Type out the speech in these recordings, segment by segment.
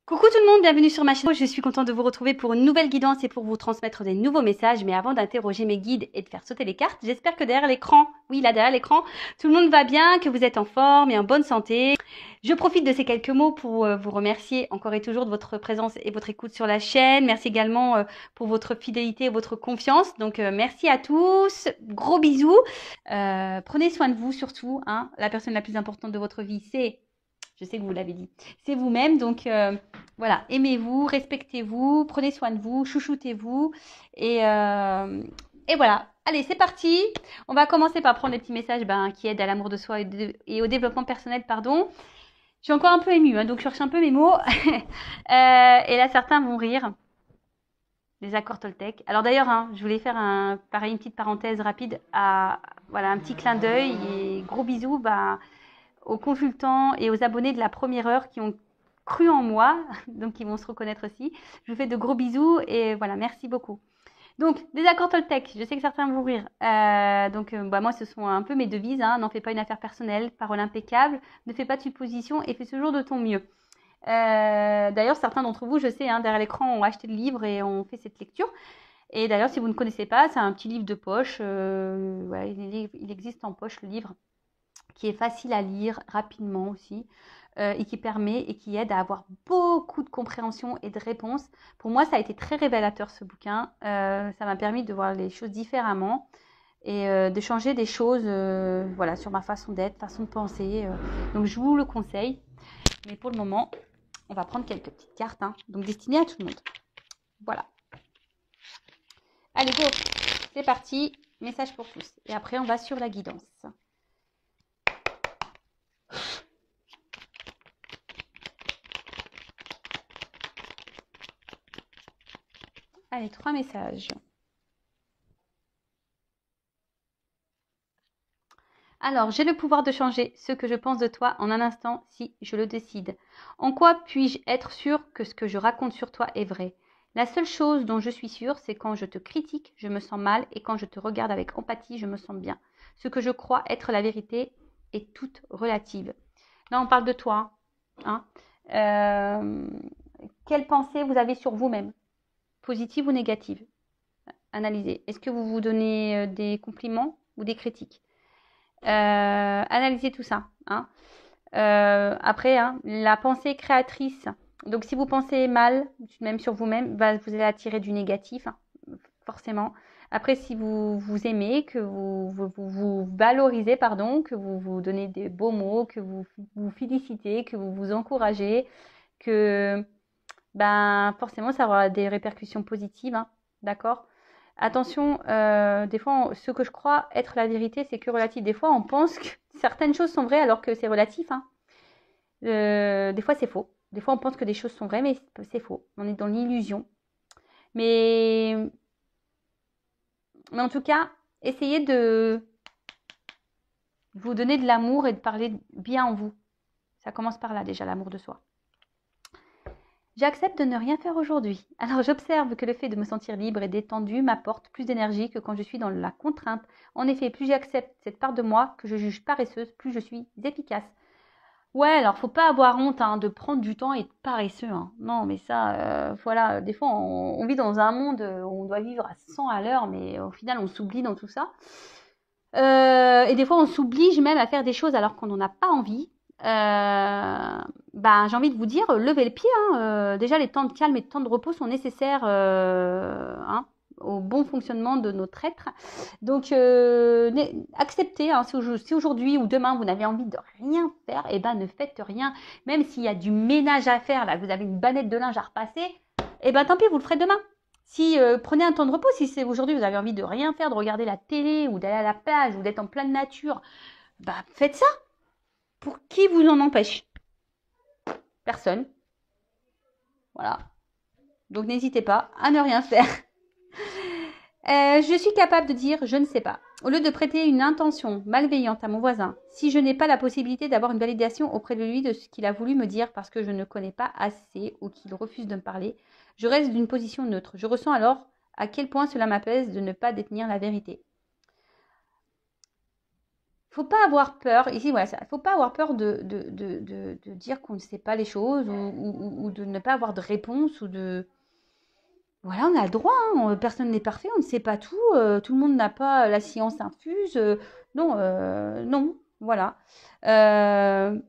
Coucou tout le monde, bienvenue sur ma chaîne. Je suis contente de vous retrouver pour une nouvelle guidance et pour vous transmettre des nouveaux messages. Mais avant d'interroger mes guides et de faire sauter les cartes, j'espère que derrière l'écran, oui là derrière l'écran, tout le monde va bien, que vous êtes en forme et en bonne santé. Je profite de ces quelques mots pour vous remercier encore et toujours de votre présence et votre écoute sur la chaîne. Merci également pour votre fidélité et votre confiance. Donc merci à tous, gros bisous. Prenez soin de vous surtout, hein. La personne la plus importante de votre vie, je sais que vous l'avez dit, c'est vous-même. Donc voilà, aimez-vous, respectez-vous, prenez soin de vous, chouchoutez-vous. Et voilà, allez, c'est parti. On va commencer par prendre les petits messages qui aident à l'amour de soi et au développement personnel, pardon. Je suis encore un peu émue, hein, donc je cherche un peu mes mots. Et là, certains vont rire. Les accords Toltec. Alors d'ailleurs, hein, je voulais faire pareil, une petite parenthèse rapide voilà, un petit clin d'œil et gros bisous aux consultants et aux abonnés de la première heure qui ont cru en moi, donc ils vont se reconnaître aussi. Je vous fais de gros bisous et voilà, merci beaucoup. Donc, des accords Toltec, je sais que certains vont rire. Moi, ce sont un peu mes devises. Hein. N'en fais pas une affaire personnelle, parole impeccable, ne fais pas de suppositions et fais toujours de ton mieux. D'ailleurs, certains d'entre vous, je sais, hein, derrière l'écran, ont acheté le livre et ont fait cette lecture. Et d'ailleurs, si vous ne connaissez pas, c'est un petit livre de poche. Il existe en poche, le livre, qui est facile à lire rapidement aussi et qui permet et qui aide à avoir beaucoup de compréhension et de réponses. Pour moi, ça a été très révélateur ce bouquin. Ça m'a permis de voir les choses différemment et de changer des choses voilà, sur ma façon d'être, façon de penser. Donc, je vous le conseille. Mais pour le moment, on va prendre quelques petites cartes, hein, donc destinées à tout le monde. Voilà. Allez, go, c'est parti. Message pour tous. Et après, on va sur la guidance. Allez, 3 messages. Alors, j'ai le pouvoir de changer ce que je pense de toi en un instant si je le décide. En quoi puis-je être sûre que ce que je raconte sur toi est vrai? La seule chose dont je suis sûre, c'est quand je te critique, je me sens mal et quand je te regarde avec empathie, je me sens bien. Ce que je crois être la vérité est toute relative. Là, on parle de toi. Hein. Quelle pensée vous avez sur vous-même? Positive ou négative? Analysez. Est-ce que vous vous donnez des compliments ou des critiques? Analysez tout ça. Hein. Après, hein, la pensée créatrice. Donc, si vous pensez mal, même sur vous-même, vous allez attirer du négatif, hein, forcément. Après, si vous vous aimez, que vous valorisez, pardon, que vous vous donnez des beaux mots, que vous vous félicitez, que vous vous encouragez, que forcément, ça aura des répercussions positives. Hein, d'accord? Attention, des fois, ce que je crois être la vérité, c'est que relatif. Des fois, on pense que certaines choses sont vraies alors que c'est relatif. Hein. Des fois, c'est faux. Des fois, on pense que des choses sont vraies, mais c'est faux. On est dans l'illusion. Mais en tout cas, essayez de vous donner de l'amour et de parler bien en vous. Ça commence par là déjà, l'amour de soi. J'accepte de ne rien faire aujourd'hui. Alors j'observe que le fait de me sentir libre et détendue m'apporte plus d'énergie que quand je suis dans la contrainte. En effet, plus j'accepte cette part de moi que je juge paresseuse, plus je suis efficace. Ouais, alors faut pas avoir honte hein, de prendre du temps et être paresseux. Hein. Non, mais ça, voilà, des fois on vit dans un monde où on doit vivre à 100 à l'heure, mais au final on s'oublie dans tout ça. Et des fois on s'oblige même à faire des choses alors qu'on n'en a pas envie. J'ai envie de vous dire, levez le pied. Hein. Déjà, les temps de calme et de temps de repos sont nécessaires hein, au bon fonctionnement de notre être. Donc, acceptez. Hein, si aujourd'hui ou demain, vous n'avez envie de rien faire, ne faites rien. Même s'il y a du ménage à faire, là, vous avez une banette de linge à repasser, tant pis, vous le ferez demain. Si prenez un temps de repos, si c'est aujourd'hui, vous avez envie de rien faire, de regarder la télé ou d'aller à la plage ou d'être en pleine nature, faites ça. Pour qui vous en empêche? Personne. Voilà. Donc n'hésitez pas à ne rien faire. Je suis capable de dire je ne sais pas. Au lieu de prêter une intention malveillante à mon voisin, si je n'ai pas la possibilité d'avoir une validation auprès de lui de ce qu'il a voulu me dire parce que je ne connais pas assez ou qu'il refuse de me parler, je reste d'une position neutre. Je ressens alors à quel point cela m'apaise de ne pas détenir la vérité. faut pas avoir peur, ici, voilà, il faut pas avoir peur de dire qu'on ne sait pas les choses ou de ne pas avoir de réponse ou de... Voilà, on a le droit, hein, personne n'est parfait, on ne sait pas tout, tout le monde n'a pas la science infuse, non, non, voilà. Euh,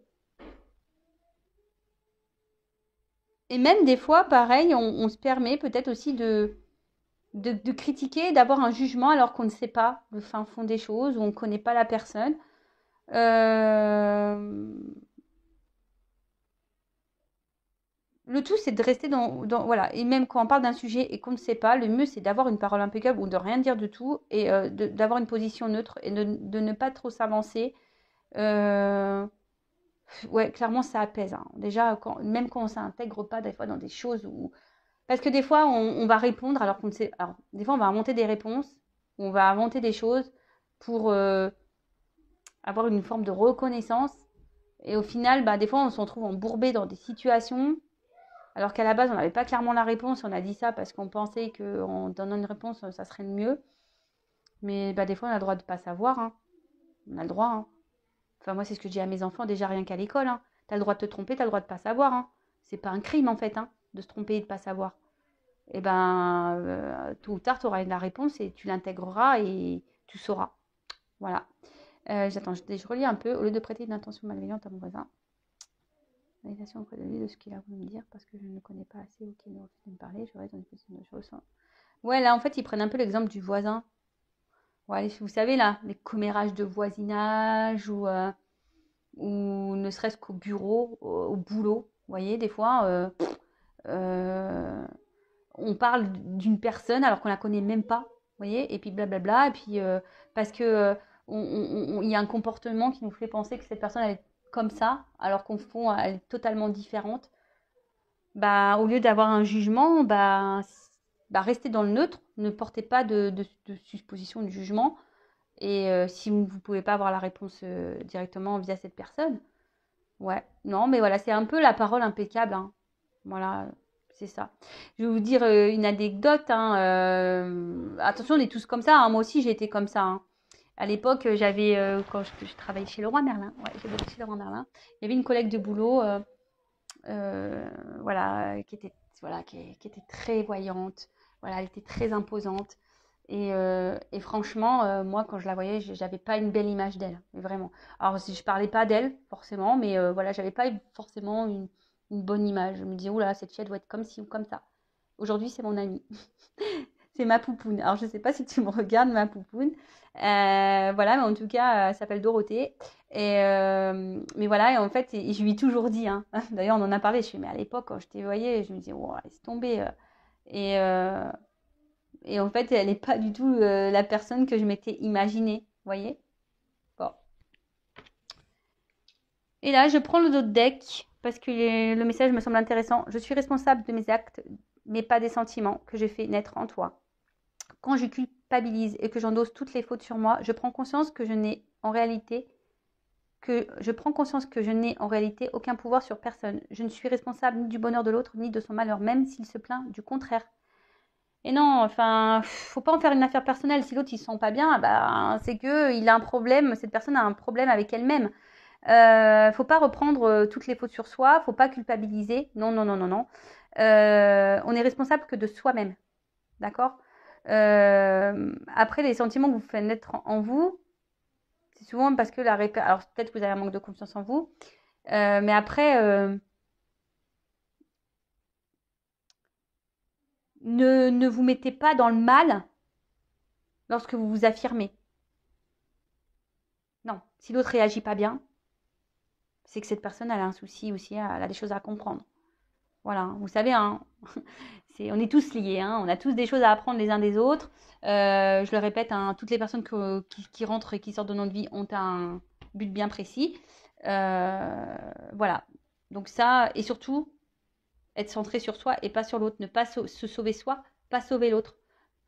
et même des fois, pareil, on se permet peut-être aussi de critiquer, d'avoir un jugement alors qu'on ne sait pas le fin fond des choses ou on ne connaît pas la personne. Euh, Le tout, c'est de rester voilà. Et même quand on parle d'un sujet et qu'on ne sait pas, le mieux, c'est d'avoir une parole impeccable ou de rien dire du tout et d'avoir une position neutre et de ne pas trop s'avancer. Euh, ouais, clairement, ça apaise, hein. Déjà, même quand on ne s'intègre pas des fois dans des choses où... Parce que des fois, on va répondre alors qu'on ne sait... Alors, des fois, on va inventer des réponses, on va inventer des choses pour avoir une forme de reconnaissance. Et au final, bah, des fois, on se retrouve embourbé dans des situations alors qu'à la base, on n'avait pas clairement la réponse. On a dit ça parce qu'on pensait qu'en donnant une réponse, ça serait le mieux. Mais bah, des fois, on a le droit de ne pas savoir, hein. On a le droit, hein. Enfin, moi, c'est ce que je dis à mes enfants déjà rien qu'à l'école, hein. Tu as le droit de te tromper, tu as le droit de ne pas savoir, hein. C'est pas un crime, en fait, hein, de se tromper et de ne pas savoir. Et ben, tôt ou tard, tu auras la réponse et tu l'intégreras et tu sauras. Voilà. J'attends, je relis un peu. Au lieu de prêter une intention malveillante à mon voisin, validation auprès de lui de ce qu'il a voulu me dire parce que je ne le connais pas assez ou qu'il ne refuse de me parler, je reste dans une position de choses. Ouais, là, en fait, ils prennent un peu l'exemple du voisin. Ouais, vous savez, là, les commérages de voisinage ou ne serait-ce qu'au bureau, au boulot. Vous voyez, des fois, euh, on parle d'une personne alors qu'on la connaît même pas. Vous voyez, et puis blablabla. Et puis, parce que il y a un comportement qui nous fait penser que cette personne, elle est comme ça, alors qu'au fond, elle est totalement différente. Bah, au lieu d'avoir un jugement, bah, restez dans le neutre, ne portez pas de supposition, de jugement. Et si vous ne pouvez pas avoir la réponse directement via cette personne, ouais, non, mais voilà, c'est un peu la parole impeccable, hein. Voilà, c'est ça. Je vais vous dire une anecdote, hein, attention, on est tous comme ça, hein. Moi aussi, j'ai été comme ça, hein. À l'époque, j'avais, quand je travaillais chez Leroy Merlin, ouais, j'ai bossé chez Leroy Merlin, il y avait une collègue de boulot, voilà, qui était très voyante, voilà, elle était très imposante. Et franchement, moi, quand je la voyais, j'avais pas une belle image d'elle, mais vraiment. Alors, si je parlais pas d'elle, forcément, mais voilà, j'avais pas forcément une bonne image. Je me disais, oula, cette fille, elle doit être comme ci ou comme ça. Aujourd'hui, c'est mon amie. C'est ma poupoune. Alors, je sais pas si tu me regardes, ma poupoune. Voilà, mais en tout cas, elle s'appelle Dorothée. Mais voilà, et en fait, je lui ai toujours dit, hein. D'ailleurs, on en a parlé. Je fais, mais à l'époque, quand je t'ai voyée, je me disais, oh, laisse tomber. Et, euh, et en fait, elle n'est pas du tout la personne que je m'étais imaginée. Vous voyez? Bon. Et là, je prends le dos de deck parce que le message me semble intéressant. Je suis responsable de mes actes, mais pas des sentiments que j'ai fait naître en toi. Quand je culpabilise et que j'endosse toutes les fautes sur moi, je prends conscience que je n'ai en réalité aucun pouvoir sur personne. Je ne suis responsable ni du bonheur de l'autre ni de son malheur, même s'il se plaint du contraire. Et non, enfin, faut pas en faire une affaire personnelle. Si l'autre il se sent pas bien, bah, c'est que il a un problème. Cette personne a un problème avec elle-même. Faut pas reprendre toutes les fautes sur soi. Faut pas culpabiliser. Non, non, non, non, non. On est responsable que de soi-même, d'accord. Après, les sentiments que vous faites naître en vous, c'est souvent parce que alors peut-être que vous avez un manque de confiance en vous, mais après, ne vous mettez pas dans le mal lorsque vous vous affirmez. Non, si l'autre réagit pas bien, c'est que cette personne elle a un souci aussi, elle a des choses à comprendre. Voilà, vous savez, hein, on est tous liés, hein, on a tous des choses à apprendre les uns des autres. Je le répète, hein, toutes les personnes qui rentrent et qui sortent de notre vie ont un but bien précis. Voilà, donc ça, et surtout, être centré sur soi et pas sur l'autre, ne pas se sauver soi, pas sauver l'autre.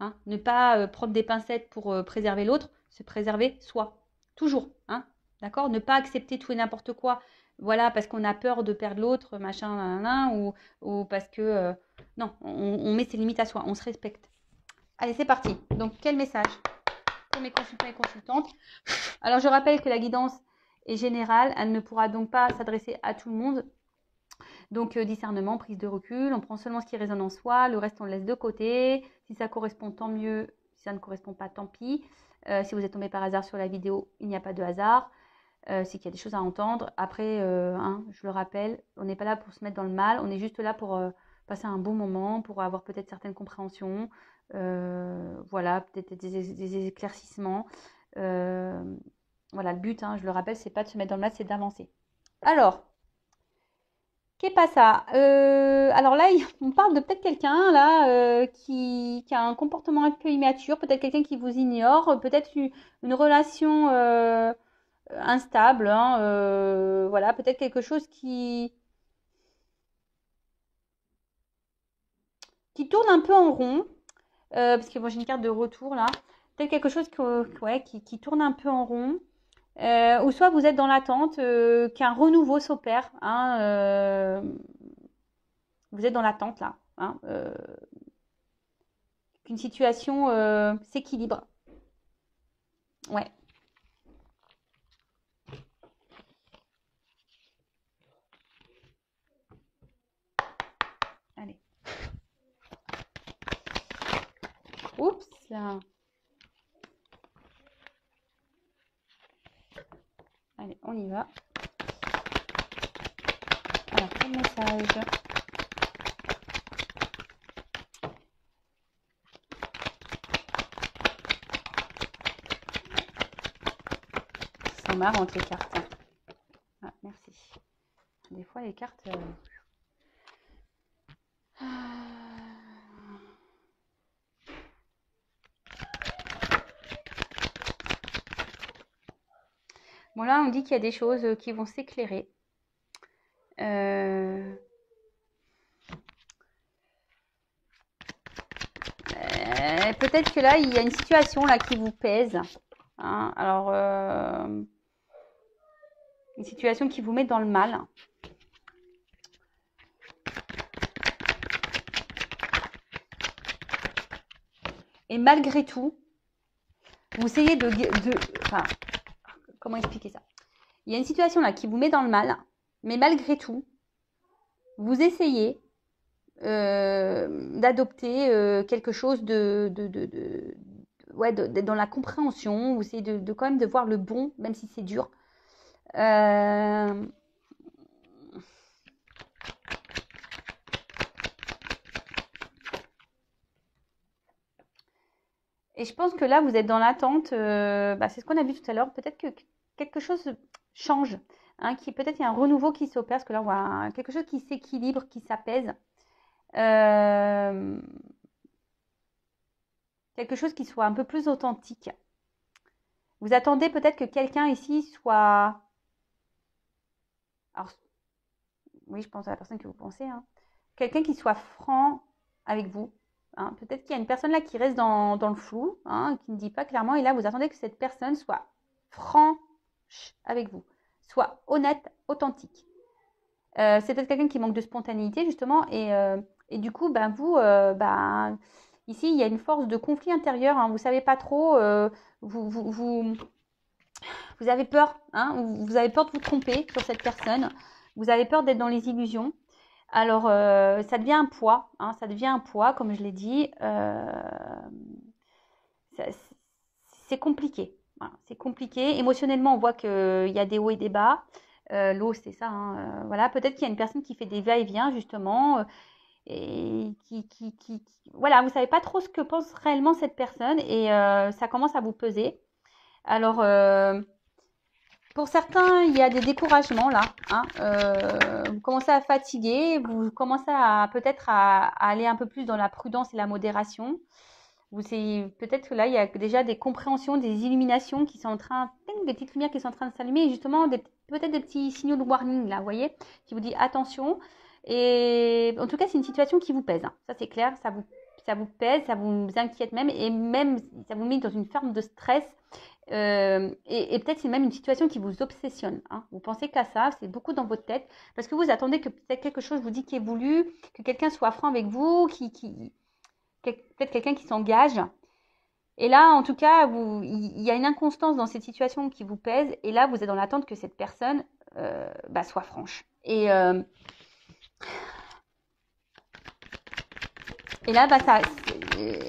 Hein, ne pas prendre des pincettes pour préserver l'autre, se préserver soi. Toujours, hein, d'accord. Ne pas accepter tout et n'importe quoi, voilà, parce qu'on a peur de perdre l'autre, machin, nanana, ou parce que... non, on met ses limites à soi, on se respecte. Allez, c'est parti. Donc, quel message pour mes consultants et consultantes. Alors, je rappelle que la guidance est générale. Elle ne pourra donc pas s'adresser à tout le monde. Donc, discernement, prise de recul. On prend seulement ce qui résonne en soi. Le reste, on le laisse de côté. Si ça correspond, tant mieux. Si ça ne correspond pas, tant pis. Si vous êtes tombé par hasard sur la vidéo, il n'y a pas de hasard. C'est qu'il y a des choses à entendre. Après, je le rappelle, on n'est pas là pour se mettre dans le mal. On est juste là pour passer un bon moment, pour avoir peut-être certaines compréhensions. Voilà, peut-être des éclaircissements. Voilà, le but, je le rappelle, c'est pas de se mettre dans le mal, c'est d'avancer. Alors, qu'est pas ça alors là, on parle de peut-être quelqu'un là qui a un comportement un peu immature, peut-être quelqu'un qui vous ignore, peut-être une relation instable, voilà, peut-être quelque chose qui tourne un peu en rond, parce que moi j'ai une carte de retour là, peut-être quelque chose qui tourne un peu en rond. Ou soit vous êtes dans l'attente qu'un renouveau s'opère. Vous êtes dans l'attente là. Qu'une situation s'équilibre. Ouais. Allez. Oups. Allez, on y va. Alors, quel message ? C'est marrant les cartes. Ah, merci. Des fois, les cartes... Bon, là, on dit qu'il y a des choses qui vont s'éclairer. Peut-être que là, il y a une situation là qui vous pèse. Alors, une situation qui vous met dans le mal. Et malgré tout, vous essayez enfin, comment expliquer ça ? Il y a une situation là qui vous met dans le mal, mais malgré tout, vous essayez d'adopter quelque chose d'être dans la compréhension. Vous essayez de quand même de voir le bon, même si c'est dur. Et je pense que là, vous êtes dans l'attente. C'est ce qu'on a vu tout à l'heure. Peut-être que quelque chose change. Peut-être il y a un renouveau qui s'opère. Parce que là, on voit quelque chose qui s'équilibre, qui s'apaise. Quelque chose qui soit un peu plus authentique. Vous attendez peut-être que quelqu'un ici soit... Alors, oui, je pense à la personne que vous pensez. Quelqu'un qui soit franc avec vous. Peut-être qu'il y a une personne là qui reste dans le flou, qui ne dit pas clairement. Et là, vous attendez que cette personne soit franche avec vous, soit honnête, authentique. C'est peut-être quelqu'un qui manque de spontanéité, justement. Et du coup, vous, ici, il y a une force de conflit intérieur. Vous ne savez pas trop. Vous avez peur. Vous avez peur de vous tromper sur cette personne. Vous avez peur d'être dans les illusions. Alors, ça devient un poids, ça devient un poids, comme je l'ai dit. C'est compliqué. Voilà, c'est compliqué. Émotionnellement, on voit qu'il y a des hauts et des bas. L'eau, c'est ça. Voilà, peut-être qu'il y a une personne qui fait des va-et-vient, justement, et voilà, vous ne savez pas trop ce que pense réellement cette personne, et ça commence à vous peser. Alors, pour certains, il y a des découragements là. Vous commencez à fatiguer, vous commencez peut-être à aller un peu plus dans la prudence et la modération. Peut-être que là, il y a déjà des compréhensions, des illuminations qui sont en train, des petites lumières qui sont en train de s'allumer, et justement peut-être des petits signaux de warning là, vous voyez, qui vous dit attention. Et en tout cas, c'est une situation qui vous pèse. Ça, c'est clair, ça vous pèse, ça vous inquiète même, et même ça vous met dans une forme de stress. Et peut-être c'est même une situation qui vous obsessionne. Vous pensez qu'à ça, c'est beaucoup dans votre tête, parce que vous attendez que peut-être quelque chose vous dit qui est voulu, que quelqu'un soit franc avec vous, peut-être quelqu'un qui s'engage. Et là, en tout cas, il y a une inconstance dans cette situation qui vous pèse. Et là, vous êtes dans l'attente que cette personne soit franche. Et là,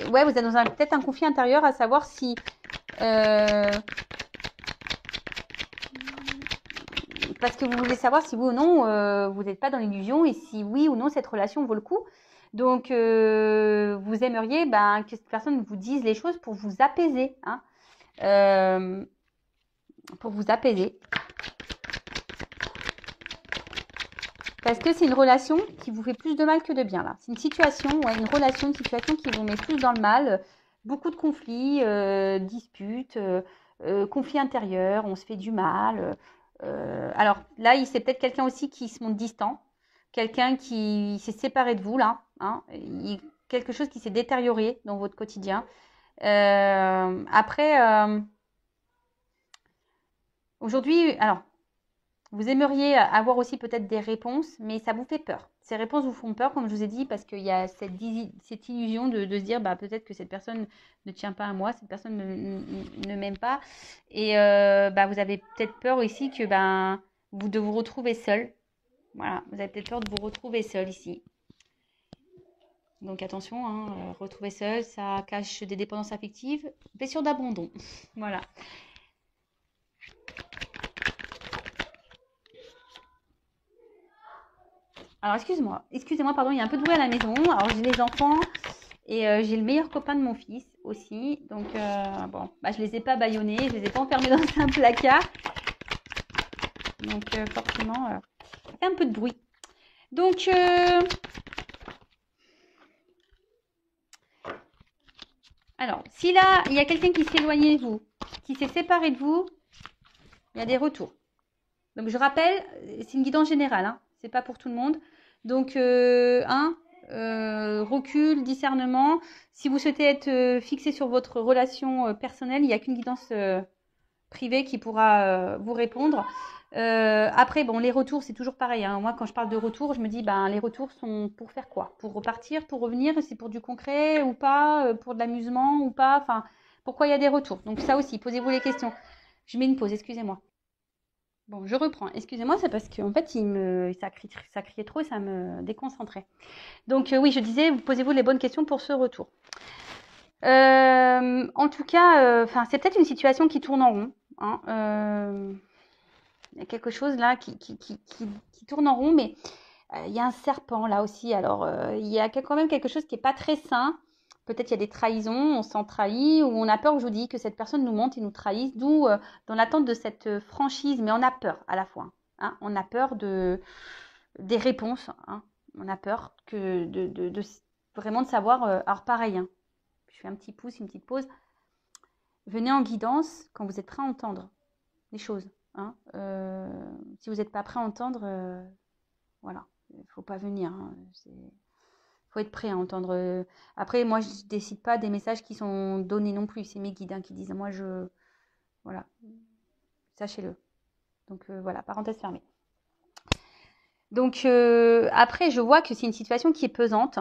ouais, vous êtes dans peut-être un conflit intérieur à savoir si parce que vous voulez savoir si oui ou non vous n'êtes pas dans l'illusion et si oui ou non cette relation vaut le coup. Donc vous aimeriez que cette personne vous dise les choses pour vous apaiser, hein, pour vous apaiser. Parce que c'est une relation qui vous fait plus de mal que de bien là. C'est une situation, ouais, une situation qui vous met plus dans le mal. Beaucoup de conflits, disputes, conflits intérieurs, on se fait du mal. Alors là, c'est peut-être quelqu'un aussi qui se montre distant, quelqu'un qui s'est séparé de vous là, hein, quelque chose qui s'est détérioré dans votre quotidien. Après, aujourd'hui, alors vous aimeriez avoir aussi peut-être des réponses, mais ça vous fait peur. Ces réponses vous font peur, comme je vous ai dit, parce qu'il y a cette illusion de se dire peut-être que cette personne ne tient pas à moi, cette personne ne m'aime pas. Et vous avez peut-être peur aussi que de vous retrouver seul. Voilà, vous avez peut-être peur de vous retrouver seul ici. Donc attention, hein, retrouver seul, ça cache des dépendances affectives, blessure d'abandon. Voilà. Alors excusez-moi, pardon, il y a un peu de bruit à la maison. Alors j'ai les enfants et j'ai le meilleur copain de mon fils aussi. Donc je les ai pas bâillonnés, je les ai pas enfermés dans un placard. Donc forcément, ça fait un peu de bruit. Donc alors, si là il y a quelqu'un qui s'est éloigné de vous, qui s'est séparé de vous, il y a des retours. Donc je rappelle, c'est une guidance générale, hein, c'est pas pour tout le monde. Donc recul, discernement. Si vous souhaitez être fixé sur votre relation personnelle, il n'y a qu'une guidance privée qui pourra vous répondre. Après, bon, les retours, c'est toujours pareil, hein. Moi, quand je parle de retour, je me dis, les retours sont pour faire quoi? Pour repartir, pour revenir? C'est pour du concret ou pas? Pour de l'amusement ou pas? Enfin, pourquoi il y a des retours? Donc ça aussi, posez-vous les questions. Je mets une pause, excusez-moi. Bon, je reprends. Excusez-moi, c'est parce qu'en fait, ça criait trop et ça me déconcentrait. Donc oui, je disais, posez-vous les bonnes questions pour ce retour. En tout cas, c'est peut-être une situation qui tourne en rond, hein. Il y a quelque chose là qui tourne en rond, mais il y a un serpent là aussi. Alors, il y a quand même quelque chose qui n'est pas très sain. Peut-être il y a des trahisons, on se sent trahi, ou on a peur, je vous dis, que cette personne nous mente et nous trahisse, d'où dans l'attente de cette franchise, mais on a peur à la fois, hein. On a peur des réponses, hein. On a peur vraiment de savoir. Alors pareil, hein, je fais un petit pouce, une petite pause. Venez en guidance quand vous êtes prêt à entendre les choses, hein. Si vous n'êtes pas prêt à entendre, voilà, il ne faut pas venir, hein. Faut être prêt à entendre. Après, moi, je ne décide pas des messages qui sont donnés non plus. C'est mes guides, hein, qui disent, moi, voilà, sachez-le. Donc voilà, parenthèse fermée. Donc après, je vois que c'est une situation qui est pesante.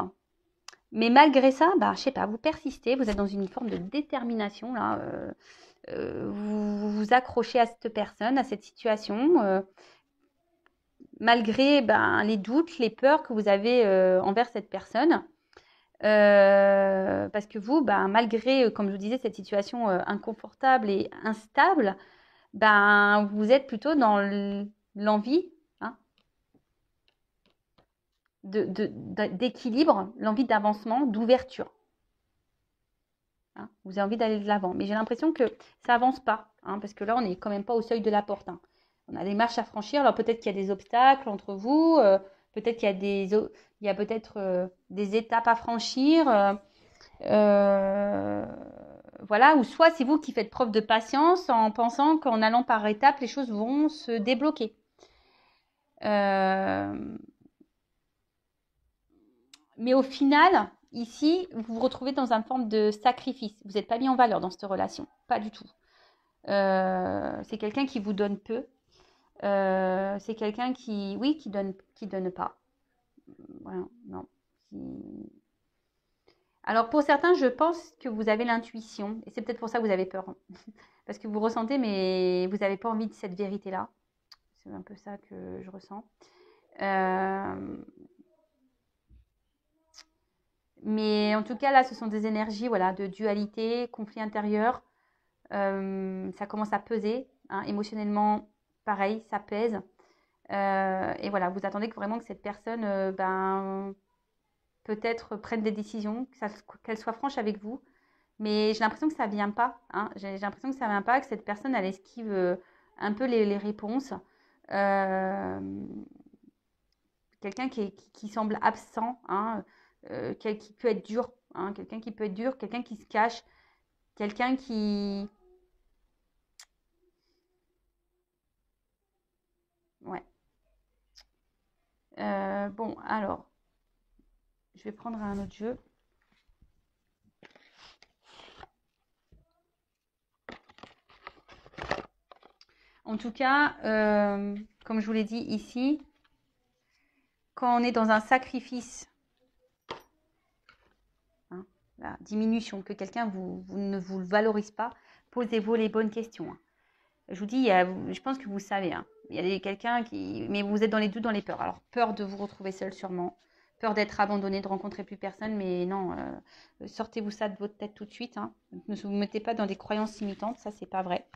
Mais malgré ça, je sais pas, vous persistez, vous êtes dans une forme de détermination, là. Vous vous accrochez à cette personne, à cette situation. Malgré les doutes, les peurs que vous avez envers cette personne. Parce que vous, malgré, comme je vous disais, cette situation inconfortable et instable, vous êtes plutôt dans l'envie, hein, d'équilibre, l'envie d'avancement, d'ouverture, hein. Vous avez envie d'aller de l'avant. Mais j'ai l'impression que ça avance pas, hein, parce que là, on n'est quand même pas au seuil de la porte, hein. On a des marches à franchir. Alors peut-être qu'il y a des obstacles entre vous, peut-être qu'il y a peut-être des étapes à franchir. Voilà, ou soit c'est vous qui faites preuve de patience en pensant qu'en allant par étapes, les choses vont se débloquer. Mais au final, ici, vous vous retrouvez dans une forme de sacrifice. Vous n'êtes pas mis en valeur dans cette relation, pas du tout. C'est quelqu'un qui vous donne peu. C'est quelqu'un qui donne pas. Voilà, non. Alors pour certains, je pense que vous avez l'intuition, et c'est peut-être pour ça que vous avez peur. Parce que vous ressentez, mais vous n'avez pas envie de cette vérité-là. C'est un peu ça que je ressens. Euh, mais en tout cas, là, ce sont des énergies voilà, de dualité, conflit intérieur. Ça commence à peser. Hein, émotionnellement, pareil, ça pèse. Et voilà, vous attendez que vraiment que cette personne, peut-être prenne des décisions, qu'elle soit franche avec vous. Mais j'ai l'impression que ça vient pas. Hein. J'ai l'impression que ça vient pas, que cette personne, elle esquive un peu les réponses. Euh, Quelqu'un qui semble absent, hein, qui peut être dur. Hein, quelqu'un qui peut être dur, quelqu'un qui se cache, quelqu'un qui... Ouais. Bon, alors, je vais prendre un autre jeu. En tout cas, comme je vous l'ai dit ici, quand on est dans un sacrifice, hein, la diminution, que quelqu'un ne vous le valorise pas, posez-vous les bonnes questions. Hein. Je vous dis, je pense que vous savez, hein, il y a quelqu'un qui... Mais vous êtes dans les doutes, dans les peurs. Alors, peur de vous retrouver seul sûrement, peur d'être abandonné, de rencontrer plus personne, mais non, sortez-vous ça de votre tête tout de suite. Hein. Ne vous mettez pas dans des croyances limitantes, ça, c'est pas vrai.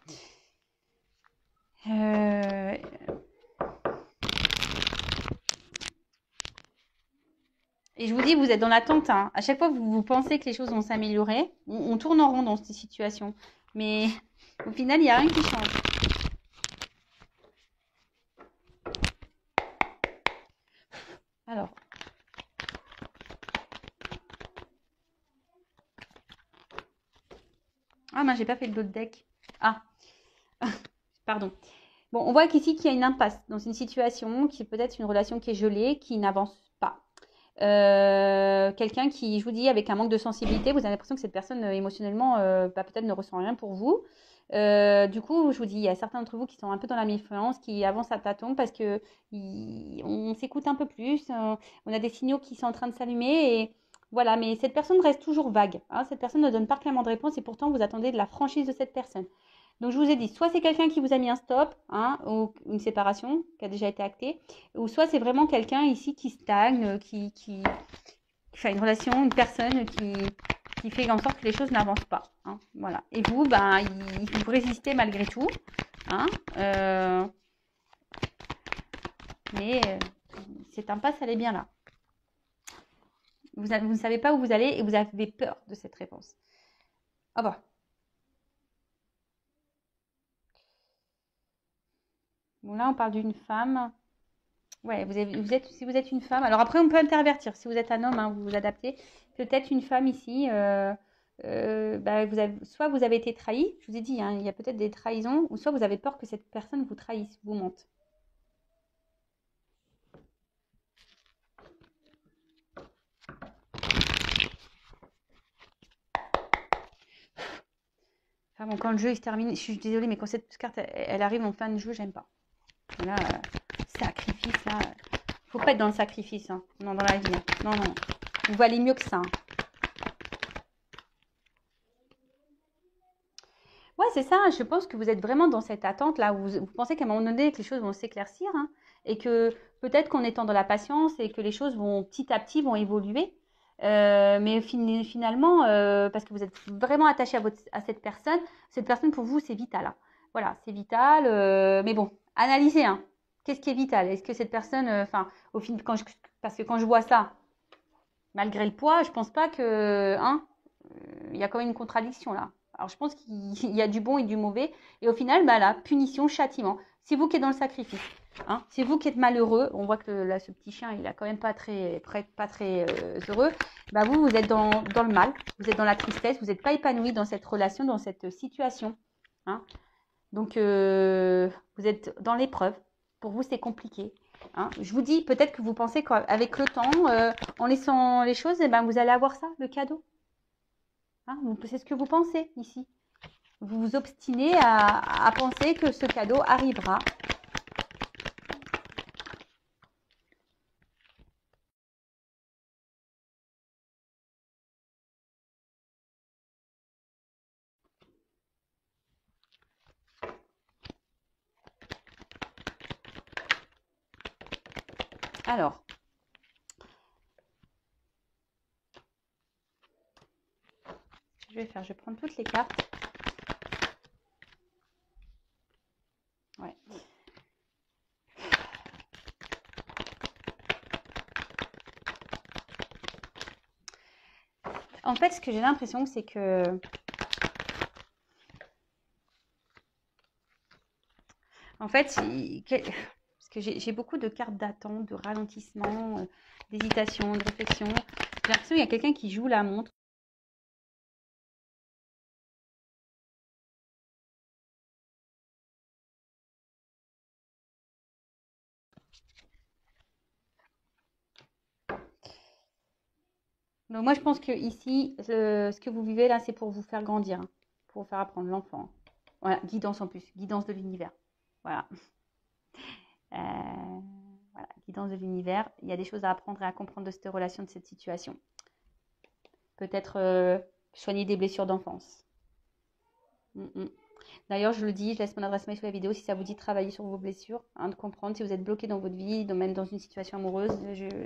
Et je vous dis, vous êtes dans l'attente. Hein. À chaque fois que vous pensez que les choses vont s'améliorer, on tourne en rond dans ces situations. Mais au final, il n'y a rien qui change. Alors. Ah, mais j'ai pas fait le l'autre deck. Ah, pardon. Bon, on voit qu'ici, qu'il y a une impasse dans une situation qui est peut-être une relation qui est gelée, qui n'avance pas. Quelqu'un qui, je vous dis, avec un manque de sensibilité, vous avez l'impression que cette personne émotionnellement, peut-être ne ressent rien pour vous. Du coup, je vous dis, il y a certains d'entre vous qui sont un peu dans la méfiance, qui avancent à tâtons parce que on s'écoute un peu plus, on a des signaux qui sont en train de s'allumer et voilà. Mais cette personne reste toujours vague. Hein, cette personne ne donne pas clairement de réponse et pourtant vous attendez de la franchise de cette personne. Donc je vous ai dit, soit c'est quelqu'un qui vous a mis un stop, hein, ou une séparation qui a déjà été actée, ou soit c'est vraiment quelqu'un ici qui stagne, qui fait une relation, une personne qui fait en sorte que les choses n'avancent pas. Hein, voilà. Et vous, vous résistez malgré tout. Hein, mais cette impasse, elle est bien là. Vous ne savez pas où vous allez et vous avez peur de cette réponse. Ah bah. Bon, là, on parle d'une femme. Ouais, si vous êtes une femme, alors après on peut intervertir. Si vous êtes un homme, hein, vous vous adaptez. Peut-être une femme ici, soit vous avez été trahi, je vous ai dit, hein, il y a peut-être des trahisons, ou soit vous avez peur que cette personne vous trahisse, vous mente. Enfin bon, quand le jeu il se termine, je suis désolée, mais quand cette carte elle arrive en fin de jeu, j'aime pas. Là, sacrifice, là, faut pas être dans le sacrifice, hein. Non, dans la vie. Hein. Non, non, vous valez mieux que ça. Hein. Ouais, c'est ça. Je pense que vous êtes vraiment dans cette attente là où vous pensez qu'à un moment donné que les choses vont s'éclaircir hein, et que peut-être qu'en étant dans la patience et que les choses vont petit à petit vont évoluer. Mais finalement, parce que vous êtes vraiment attaché à cette personne pour vous c'est vital. Hein. Voilà, c'est vital. Mais bon, analysez. Hein. Qu'est-ce qui est vital? Est-ce que cette personne, enfin, au final, parce que quand je vois ça, malgré le poids, je pense pas que, hein, il y a quand même une contradiction là. Alors je pense qu'il y a du bon et du mauvais. Et au final, là, punition, châtiment. C'est vous qui êtes dans le sacrifice. Hein. C'est vous qui êtes malheureux. On voit que là, ce petit chien, il a quand même pas très heureux. Vous êtes dans le mal. Vous êtes dans la tristesse. Vous n'êtes pas épanoui dans cette relation, dans cette situation. Hein. Donc, vous êtes dans l'épreuve. Pour vous, c'est compliqué. Hein. Je vous dis, peut-être que vous pensez qu'avec le temps, en laissant les choses, vous allez avoir ça, le cadeau. Hein, c'est ce que vous pensez ici. Vous vous obstinez à penser que ce cadeau arrivera. Alors, ce que je vais faire, je vais prendre toutes les cartes. Ouais. En fait, ce que j'ai l'impression, c'est que en fait, parce que j'ai beaucoup de cartes d'attente, de ralentissement, d'hésitation, de réflexion. J'ai l'impression qu'il y a quelqu'un qui joue la montre. Donc moi, je pense que ici, ce que vous vivez là, c'est pour vous faire grandir, hein, pour vous faire apprendre l'enfant. Voilà, guidance en plus, guidance de l'univers. Voilà. Voilà, guidance de l'univers. Il y a des choses à apprendre et à comprendre de cette relation, de cette situation. Peut-être soigner des blessures d'enfance. D'ailleurs, je le dis, je laisse mon adresse mail sous la vidéo si ça vous dit de travailler sur vos blessures, hein, de comprendre si vous êtes bloqué dans votre vie, même dans une situation amoureuse,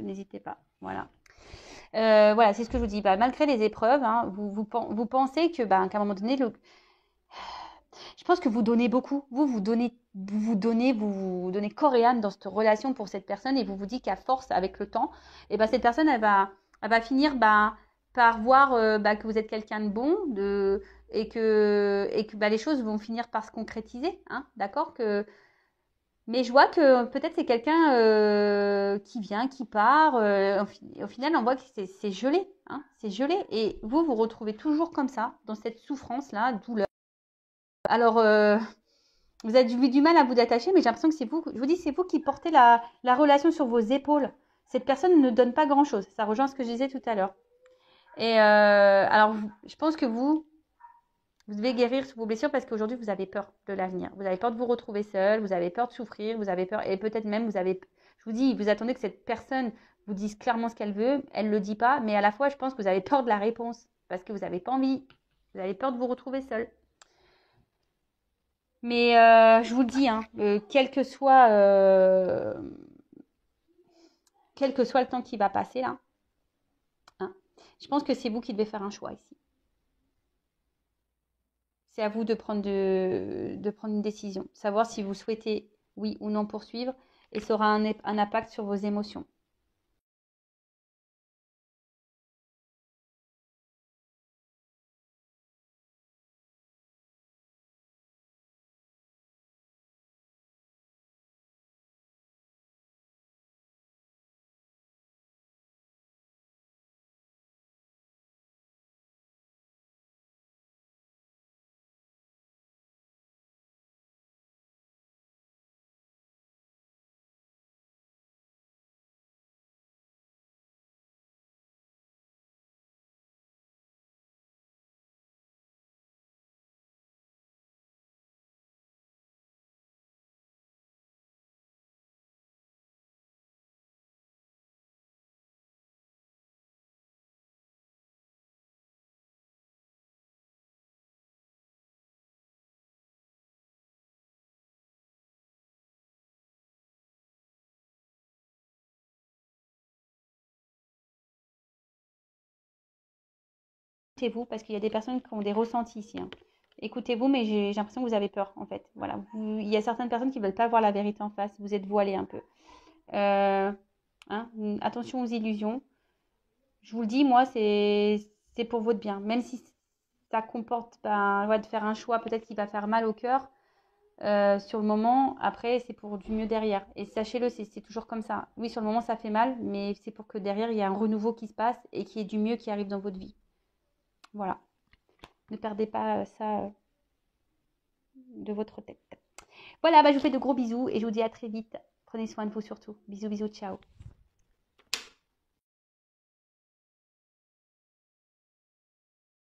n'hésitez pas. Voilà. Voilà, c'est ce que je vous dis. Bah, malgré les épreuves, hein, vous pensez que, qu'à un moment donné, je pense que vous donnez beaucoup. Vous donnez corps et âme dans cette relation pour cette personne et vous vous dites qu'à force, avec le temps, et cette personne, elle va finir par voir que vous êtes quelqu'un de bon, et que les choses vont finir par se concrétiser, hein, d'accord que... Mais je vois que peut-être c'est quelqu'un qui vient, qui part. Au final, on voit que c'est gelé, hein, c'est gelé. Et vous retrouvez toujours comme ça, dans cette souffrance-là, douleur. Alors, vous avez eu du mal à vous attacher, mais j'ai l'impression que c'est vous, je vous dis, c'est vous qui portez la relation sur vos épaules. Cette personne ne donne pas grand-chose. Ça rejoint ce que je disais tout à l'heure. Et alors, je pense que vous devez guérir sur vos blessures parce qu'aujourd'hui, vous avez peur de l'avenir. Vous avez peur de vous retrouver seul, vous avez peur de souffrir, vous avez peur, et peut-être même, je vous dis, vous attendez que cette personne vous dise clairement ce qu'elle veut, elle ne le dit pas, mais à la fois, je pense que vous avez peur de la réponse parce que vous n'avez pas envie, vous avez peur de vous retrouver seul. Mais je vous le dis, hein, quel que soit le temps qui va passer là, hein, je pense que c'est vous qui devez faire un choix ici. C'est à vous de prendre une décision, savoir si vous souhaitez oui ou non poursuivre, et ça aura un impact sur vos émotions. Écoutez-vous, parce qu'il y a des personnes qui ont des ressentis ici, hein. Écoutez-vous, mais j'ai l'impression que vous avez peur, en fait. Voilà. Il y a certaines personnes qui ne veulent pas voir la vérité en face. Vous êtes voilé un peu. Hein, attention aux illusions. Je vous le dis, moi, c'est pour votre bien. Même si ça comporte de faire un choix peut-être qui va faire mal au cœur sur le moment. Après, c'est pour du mieux derrière. Et sachez-le, c'est toujours comme ça. Oui, sur le moment, ça fait mal, mais c'est pour que derrière, il y ait un renouveau qui se passe et qu'il y ait du mieux qui arrive dans votre vie. Voilà. Ne perdez pas ça de votre tête. Voilà, je vous fais de gros bisous et je vous dis à très vite. Prenez soin de vous surtout. Bisous, bisous, ciao.